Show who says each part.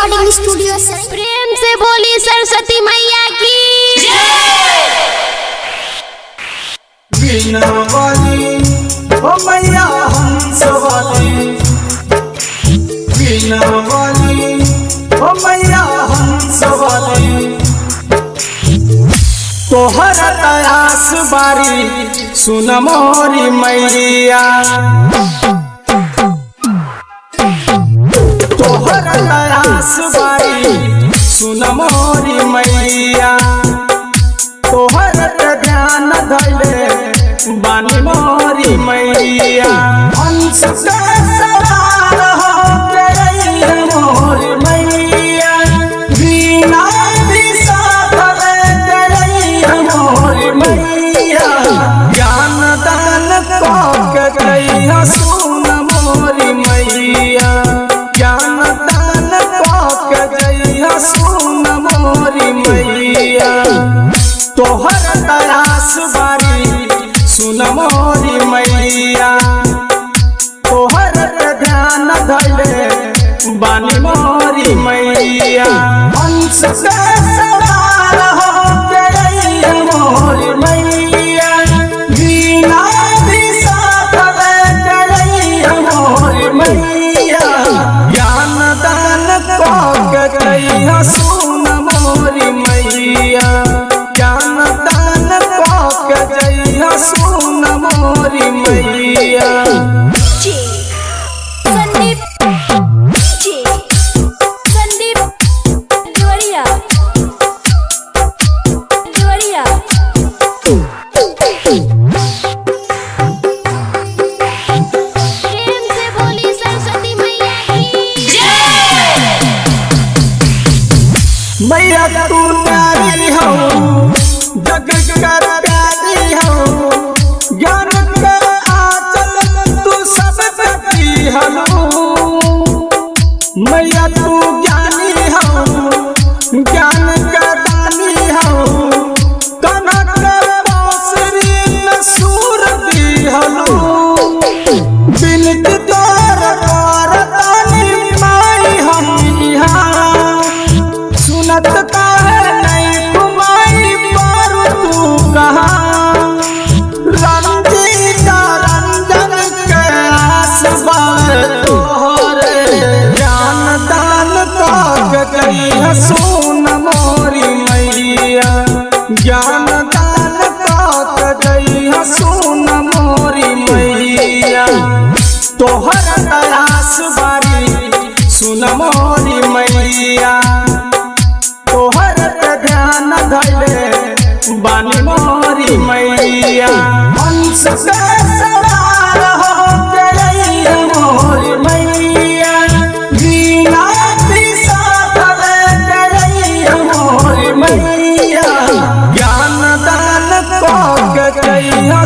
Speaker 1: Recording studio से
Speaker 2: प्रेम से बोली सरस्वती मैया की
Speaker 3: बीना वाली ओ मैया हंस वाली, बीना वाली ओ मैया हंस वाली, तोहर तयास बारी सुन मोरी मैया, तोहर तयास बारी सुन मोरी मैया, तोहर ध्यान धैले बानी मोरी मैया, हंस के सवार हो गई मोरी मैया, बीना ज्ञान दान कहिया सुन मोरी मैया, ज्ञान दान कहिया सुन मोरी मैया, तोहर तयास बारी सुन मोरी मैया, तोहर ध्यान धैले बानी मोरी मैया, हंस के सवार हो गई मोरी मैया, बीना ज्ञान दान कहिया सुन मोरी मैया, ज्ञान दान कहिया सुन मोरी मैया।
Speaker 2: संदीप जोरिया जोरिया प्रेम से बोली सरस्वती मैया की
Speaker 3: मैया तू प्यारी हो जग कर प्यारी हो, ज्ञान के आंचल तू सब की हलो, मैया तू ज्ञानी हो ज्ञान का दानी हो, कनक बांसुरी में सुर दी हलो, बिनती तोर करतानी माई हम यहाँ, सुनत काहे नहीं कुमाई पर तू कहाँ, रंजीता रंजन के आसबा तोहरे, ज्ञान दान कहिया सुन मोरी मैया, ज्ञान दान कहिया सुन मोरी मैया, तोहर तयास बारी सुन मोरी मैया, तोहर ध्यान धैले बानी मोरी मैया, हंस के सवार हो गई मोरी मैया, बीना मोरी मैया, ज्ञान दान कहिया